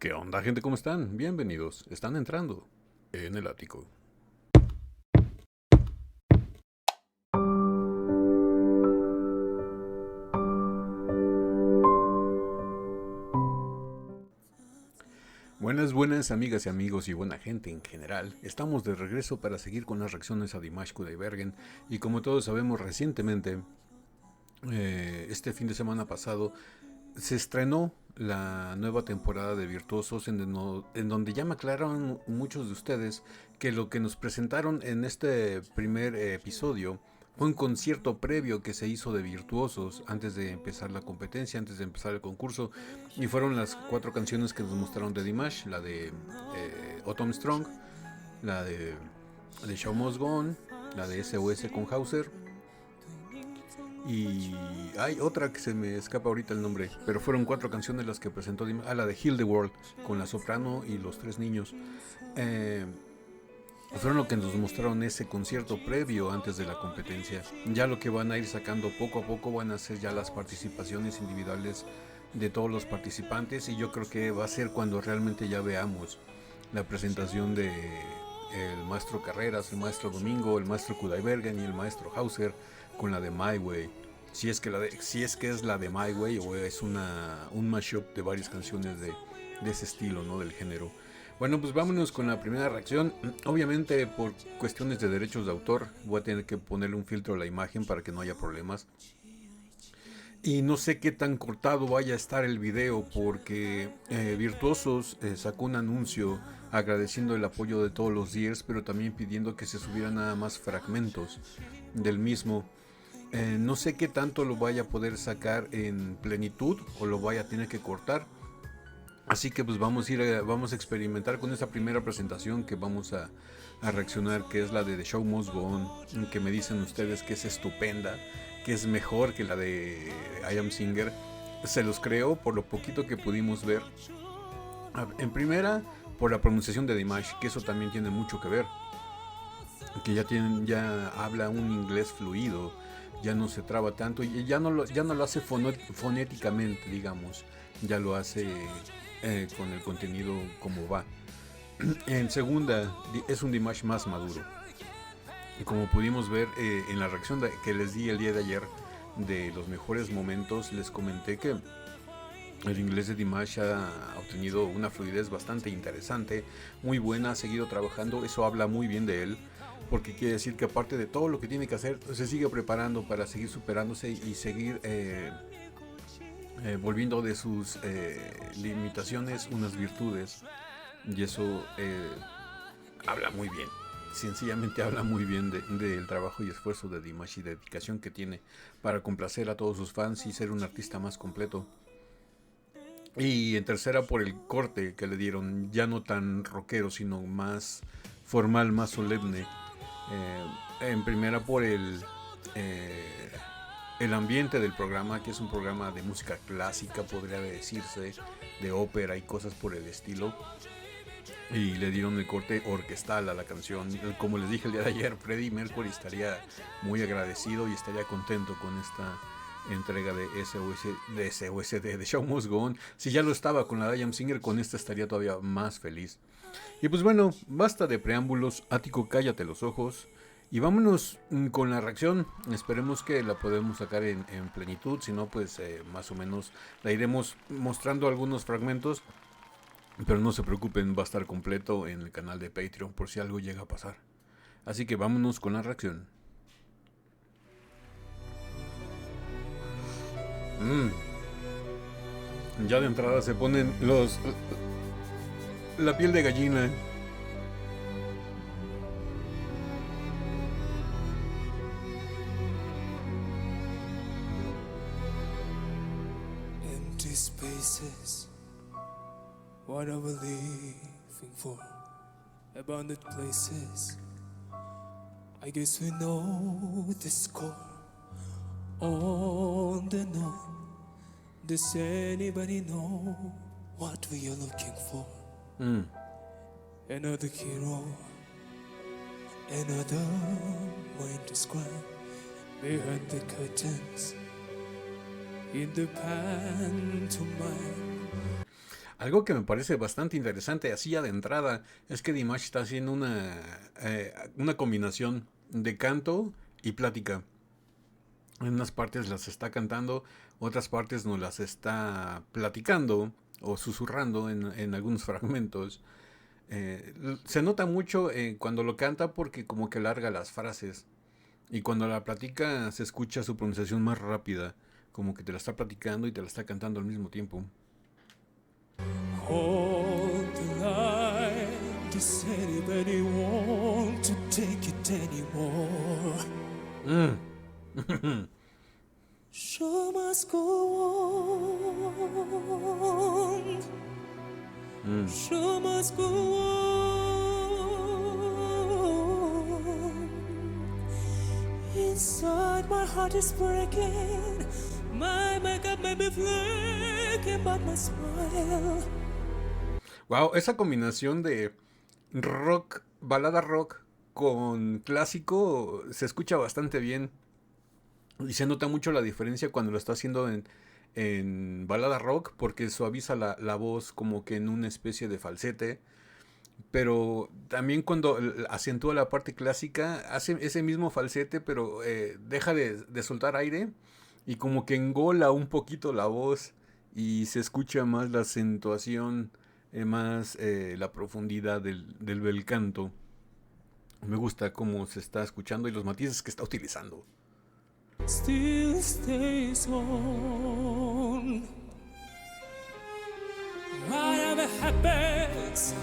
¿Qué onda, gente? ¿Cómo están? Bienvenidos. Están entrando en el ático. Buenas amigas y amigos y buena gente en general. Estamos de regreso para seguir con las reacciones a Dimash Kudaibergen. Y como todos sabemos recientemente, este fin de semana pasado, se estrenó la nueva temporada de Virtuosos en donde ya me aclararon muchos de ustedes que lo que nos presentaron en este primer episodio fue un concierto previo que se hizo de Virtuosos antes de empezar la competencia, antes de empezar el concurso, y fueron las 4 canciones que nos mostraron de Dimash, la de Autumn Strong, la de The Show Must Go On, la de SOS con Hauser. Y hay otra que se me escapa ahorita el nombre, pero fueron 4 canciones las que presentó la de Heal the World, con la soprano y los 3 niños. Fueron lo que nos mostraron ese concierto previo antes de la competencia. Ya lo que van a ir sacando poco a poco van a ser ya las participaciones individuales de todos los participantes, y yo creo que va a ser cuando realmente ya veamos la presentación de el maestro Carreras, el maestro Domingo, el maestro Kudaibergen y el maestro Hauser con la de My Way. Si es que es la de My Way o es un mashup de varias canciones de ese estilo, ¿no? Del género. Bueno, pues vámonos con la primera reacción. Obviamente por cuestiones de derechos de autor voy a tener que ponerle un filtro a la imagen para que no haya problemas. Y no sé qué tan cortado vaya a estar el video porque Virtuosos sacó un anuncio agradeciendo el apoyo de todos los Dears, pero también pidiendo que se subieran nada más fragmentos del mismo. No sé qué tanto lo vaya a poder sacar en plenitud o lo vaya a tener que cortar. Así que pues vamos a experimentar con esta primera presentación que vamos a reaccionar, que es la de The Show Must Go On, que me dicen ustedes que es estupenda, que es mejor que la de I Am Singer. Se los creo por lo poquito que pudimos ver. En primera, por la pronunciación de Dimash, que eso también tiene mucho que ver, que ya habla un inglés fluido, ya no se traba tanto y ya no lo hace fonéticamente, digamos, ya lo hace con el contenido como va. En segunda, es un Dimash más maduro. Y como pudimos ver en la reacción que les di el día de ayer de los mejores momentos, les comenté que el inglés de Dimash ha obtenido una fluidez bastante interesante, muy buena, ha seguido trabajando, eso habla muy bien de él, porque quiere decir que aparte de todo lo que tiene que hacer, se sigue preparando para seguir superándose y seguir volviendo de sus limitaciones unas virtudes, y eso habla muy bien. Sencillamente habla muy bien del trabajo y esfuerzo de Dimash y dedicación que tiene para complacer a todos sus fans y ser un artista más completo. Y en tercera, por el corte que le dieron, ya no tan rockero, sino más formal, más solemne. En primera, por el ambiente del programa, que es un programa de música clásica, podría decirse, de ópera y cosas por el estilo. Y le dieron el corte orquestal a la canción. Como les dije el día de ayer, Freddie Mercury estaría muy agradecido y estaría contento con esta entrega de SOS de The Show Must Go On. Si ya lo estaba con la de I Am Singer, con esta estaría todavía más feliz. Y pues bueno, basta de preámbulos. Ático, cállate los ojos y vámonos con la reacción. Esperemos que la podamos sacar en plenitud. Si no, pues más o menos la iremos mostrando algunos fragmentos. Pero no se preocupen, va a estar completo en el canal de Patreon por si algo llega a pasar. Así que vámonos con la reacción. Ya de entrada se ponen la piel de gallina. Empty spaces, what are we living for? Abandoned places, I guess we know the score. On the known, does anybody know what we are looking for? Another hero, another mind to describe behind the curtains in the pantomime. Algo que me parece bastante interesante, así ya de entrada, es que Dimash está haciendo una combinación de canto y plática. En unas partes las está cantando, otras partes nos las está platicando o susurrando en algunos fragmentos. Se nota mucho cuando lo canta porque como que larga las frases. Y cuando la platica se escucha su pronunciación más rápida, como que te la está platicando y te la está cantando al mismo tiempo. Hold the line. Does anybody want to take it anymore? Show must go on. Show must go on. Inside my heart is breaking. My makeup may be flaking, but my smile. Wow, esa combinación de rock, balada rock con clásico se escucha bastante bien. Y se nota mucho la diferencia cuando lo está haciendo en balada rock porque suaviza la voz como que en una especie de falsete. Pero también cuando acentúa la parte clásica, hace ese mismo falsete, pero deja de soltar aire y como que engola un poquito la voz y se escucha más la acentuación, más la profundidad del bel canto. Me gusta cómo se está escuchando y los matices que está utilizando. Still stays on. Whatever happens,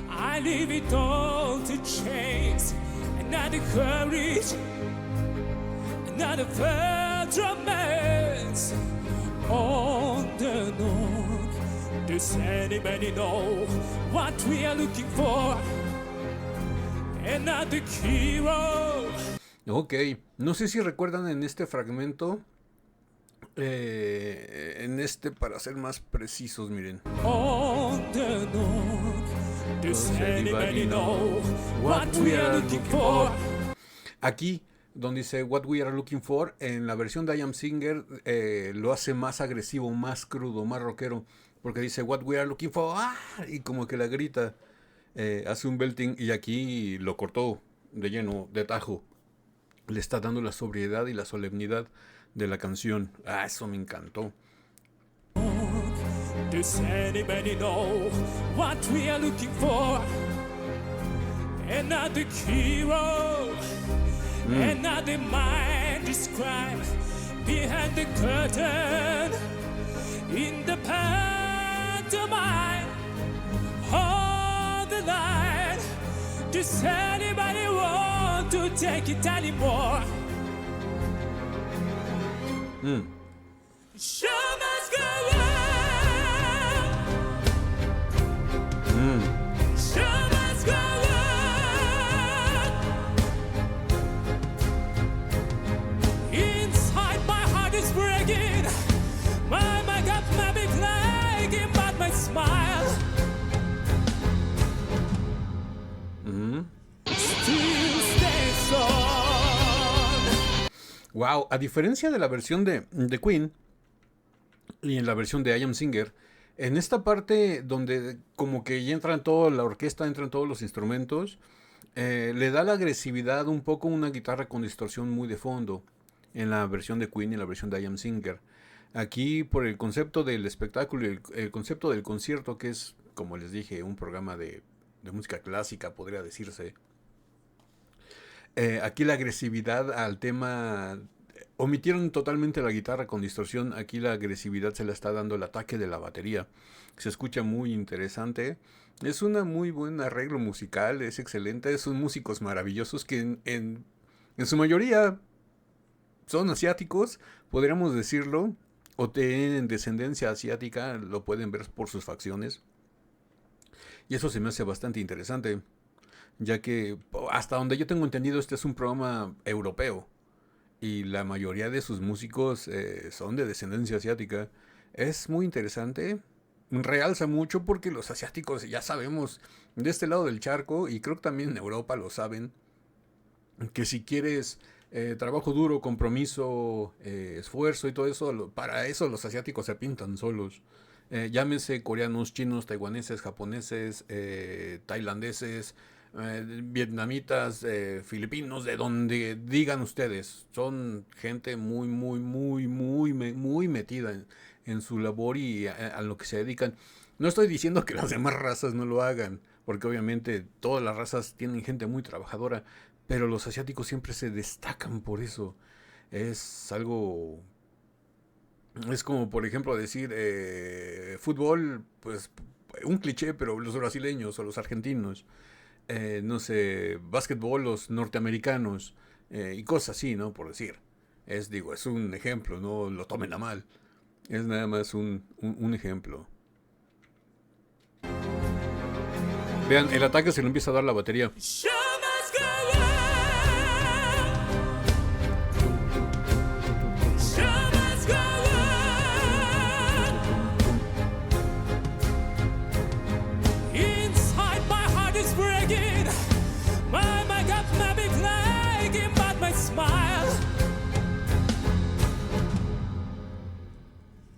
I leave it all to chase. Another courage, another first romance. On the known, does anybody know what we are looking for? Another hero. Ok, no sé si recuerdan en este fragmento, para ser más precisos, miren. On the known, does anybody know what we are looking for? Aquí, donde dice What We Are Looking For, en la versión de I Am Singer lo hace más agresivo, más crudo, más rockero, porque dice What We Are Looking For, ¡ah! Y como que la grita, hace un belting, y aquí lo cortó de lleno, de tajo. Le está dando la sobriedad y la solemnidad de la canción. Ah, eso me encantó. Does anybody know what we are looking for? Another hero, another mind described behind the curtain in the pantomime. Hold the line. Does anybody want to take it anymore? Show must go on. Show must go on. Inside my heart is breaking. My makeup may be flaking, but my smile still stays on. Wow, a diferencia de la versión de Queen y en la versión de I Am Singer, en esta parte donde como que ya entra en toda la orquesta, entran todos los instrumentos, le da la agresividad un poco una guitarra con distorsión muy de fondo en la versión de Queen y en la versión de I Am Singer. Aquí por el concepto del espectáculo y el concepto del concierto, que es, como les dije, un programa de música clásica, podría decirse. Aquí la agresividad al tema... Omitieron totalmente la guitarra con distorsión. Aquí la agresividad se la está dando el ataque de la batería. Se escucha muy interesante. Es una muy buen arreglo musical. Es excelente. Son músicos maravillosos que en su mayoría son asiáticos, podríamos decirlo. O tienen descendencia asiática. Lo pueden ver por sus facciones. Y eso se me hace bastante interesante. Ya que hasta donde yo tengo entendido este es un programa europeo y la mayoría de sus músicos son de descendencia asiática. Es muy interesante, realza mucho porque los asiáticos ya sabemos de este lado del charco y creo que también en Europa lo saben, que si quieres trabajo duro, compromiso, esfuerzo y todo eso, para eso los asiáticos se pintan solos. Llámense coreanos, chinos, taiwaneses, japoneses, tailandeses, vietnamitas, filipinos, de donde digan ustedes. Son gente muy, muy, muy, muy, muy metida en su labor y a lo que se dedican. No estoy diciendo que las demás razas no lo hagan, porque obviamente todas las razas tienen gente muy trabajadora, pero los asiáticos siempre se destacan por eso. Es algo... Es como, por ejemplo, decir fútbol, pues un cliché, pero los brasileños o los argentinos. No sé, básquetbol, los norteamericanos. Y cosas así, ¿no? Por decir. Es un ejemplo, no lo tomen a mal. Es nada más un ejemplo. Vean, el ataque se le empieza a dar la batería. Show must go on. Show must go on. Inside my heart is breaking. My gut may be flagging, but my smile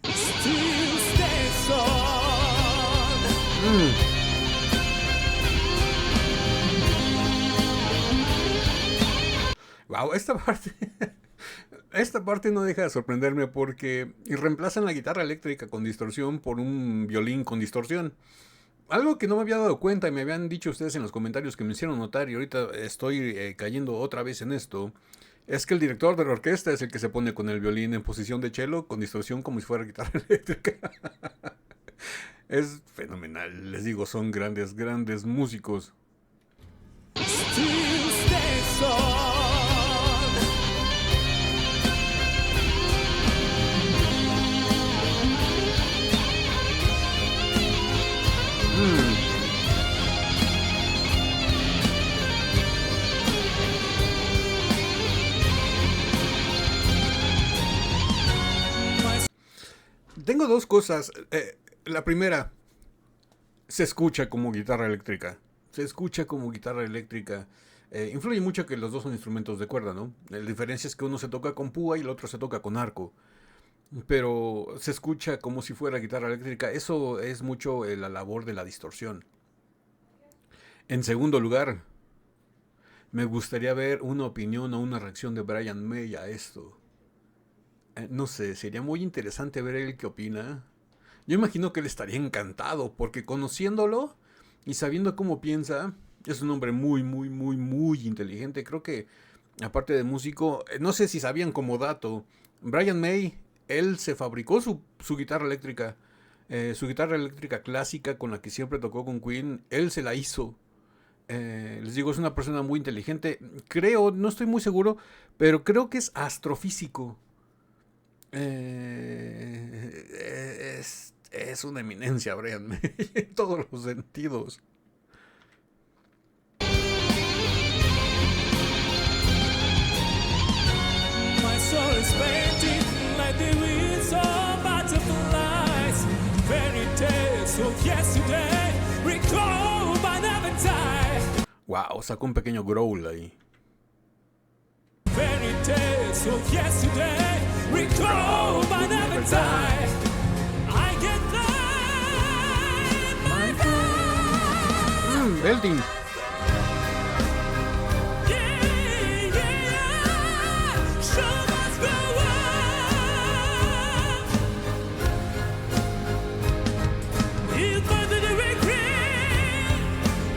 still stays on. Wow, esta parte no deja de sorprenderme porque reemplazan la guitarra eléctrica con distorsión por un violín con distorsión. Algo que no me había dado cuenta y me habían dicho ustedes en los comentarios que me hicieron notar y ahorita estoy cayendo otra vez en esto, es que el director de la orquesta es el que se pone con el violín en posición de cello con distorsión como si fuera guitarra eléctrica. Es fenomenal, les digo, son grandes, grandes músicos. Still stays on. Tengo dos cosas. La primera, se escucha como guitarra eléctrica. Se escucha como guitarra eléctrica. Influye mucho que los dos son instrumentos de cuerda, ¿no? La diferencia es que uno se toca con púa y el otro se toca con arco. Pero se escucha como si fuera guitarra eléctrica. Eso es mucho la labor de la distorsión. En segundo lugar, me gustaría ver una opinión o una reacción de Brian May a esto. No sé, sería muy interesante ver él qué opina. Yo imagino que él estaría encantado, porque conociéndolo y sabiendo cómo piensa, es un hombre muy, muy, muy, muy inteligente. Creo que, aparte de músico, no sé si sabían como dato, Brian May, él se fabricó su guitarra eléctrica. Su guitarra eléctrica clásica con la que siempre tocó con Queen, él se la hizo. Les digo, es una persona muy inteligente. Creo, no estoy muy seguro, pero creo que es astrofísico. Es una eminencia, Brian May, en todos los sentidos. My soul is painted like the wings of butterflies. Fairy tales of yesterday, recall but never die. Wow, sacó un pequeño growl ahí. Fairy tales of yesterday, recall but never die. I can fly my fly. Belting. Yeah, yeah, show must go on. He's born to the regret.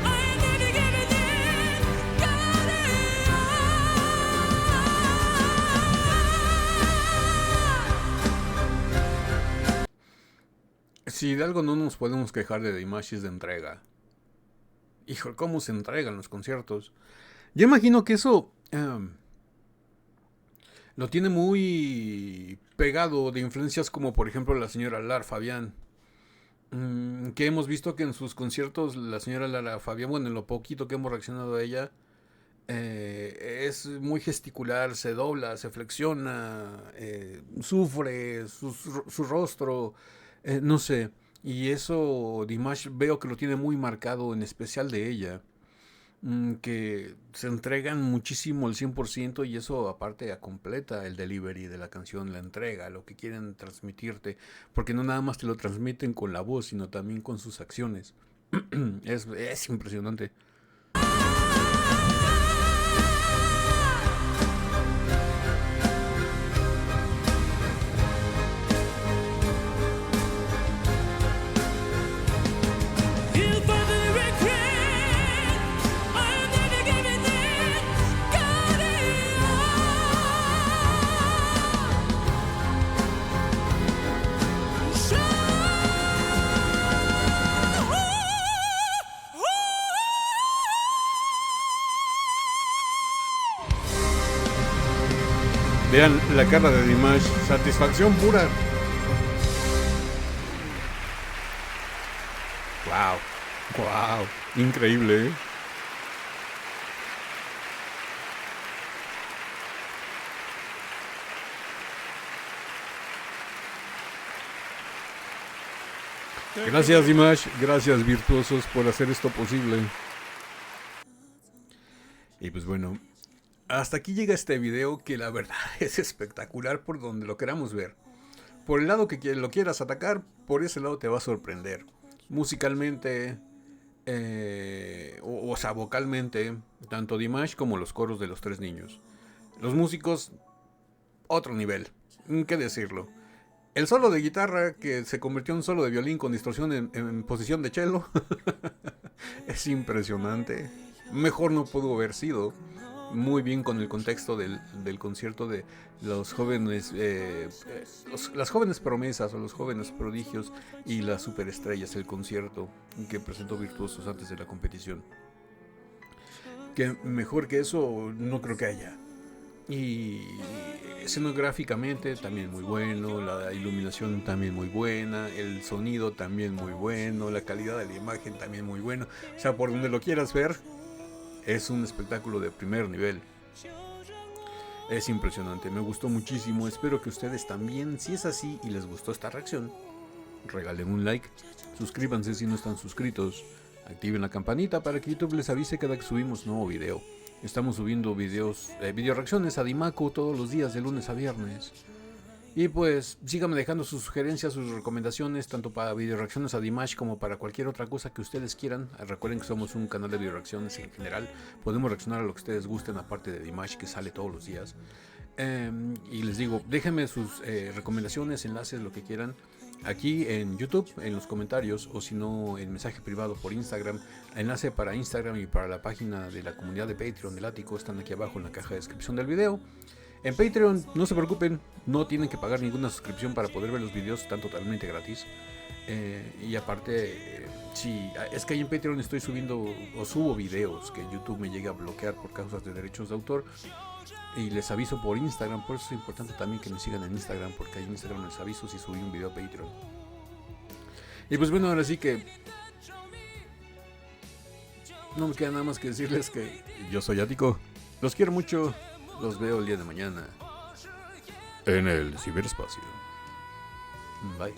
I am never giving in. Got it. Si de algo no nos podemos quejar de Dimash es de entrega. Hijo, cómo se entregan los conciertos. Yo imagino que eso lo tiene muy pegado de influencias como por ejemplo la señora Lara Fabián. Que hemos visto que en sus conciertos la señora Lara Fabián, bueno, en lo poquito que hemos reaccionado a ella, es muy gesticular, se dobla, se flexiona, sufre su rostro, no sé. Y eso Dimash veo que lo tiene muy marcado, en especial de ella. que se entregan muchísimo al 100% y eso aparte completa el delivery de la canción, la entrega, lo que quieren transmitirte, porque no nada más te lo transmiten con la voz, sino también con sus acciones. Es impresionante. Vean la cara de Dimash, satisfacción pura. Wow, wow, increíble, ¿eh? Gracias Dimash, gracias virtuosos por hacer esto posible. Y pues bueno, hasta aquí llega este video que la verdad es espectacular por donde lo queramos ver. Por el lado que lo quieras atacar, por ese lado te va a sorprender. Musicalmente, o sea, vocalmente, tanto Dimash como los coros de los tres niños. Los músicos, otro nivel, qué decirlo. El solo de guitarra, que se convirtió en un solo de violín con distorsión en posición de cello, es impresionante. Mejor no pudo haber sido. Muy bien con el contexto del concierto de los jóvenes, las jóvenes promesas o los jóvenes prodigios y las superestrellas, el concierto que presentó Virtuosos antes de la competición. Que mejor que eso no creo que haya. Y escenográficamente también muy bueno, la iluminación también muy buena, el sonido también muy bueno, la calidad de la imagen también muy bueno. O sea, por donde lo quieras ver, es un espectáculo de primer nivel. Es impresionante, me gustó muchísimo. Espero que ustedes también, si es así y les gustó esta reacción, regalen un like, suscríbanse si no están suscritos, activen la campanita para que YouTube les avise cada que subimos nuevo video. Estamos subiendo videos, video reacciones a Dimaco todos los días de lunes a viernes. Y pues síganme dejando sus sugerencias, sus recomendaciones, tanto para video reacciones a Dimash como para cualquier otra cosa que ustedes quieran. Recuerden que somos un canal de video reacciones en general. Podemos reaccionar a lo que ustedes gusten, aparte de Dimash, que sale todos los días. Y les digo, déjenme sus recomendaciones, enlaces, lo que quieran, aquí en YouTube, en los comentarios, o si no, en mensaje privado por Instagram. Enlace para Instagram y para la página de la comunidad de Patreon del Ático están aquí abajo en la caja de descripción del video. En Patreon, no se preocupen, no tienen que pagar ninguna suscripción para poder ver los videos, están totalmente gratis. Y aparte, sí, es que ahí en Patreon estoy subiendo o subo videos que YouTube me llega a bloquear por causas de derechos de autor. Y les aviso por Instagram, por eso es importante también que me sigan en Instagram, porque ahí en Instagram les aviso si subí un video a Patreon. Y pues bueno, ahora sí que no me queda nada más que decirles que yo soy Ático, los quiero mucho, los veo el día de mañana en el ciberespacio. Bye.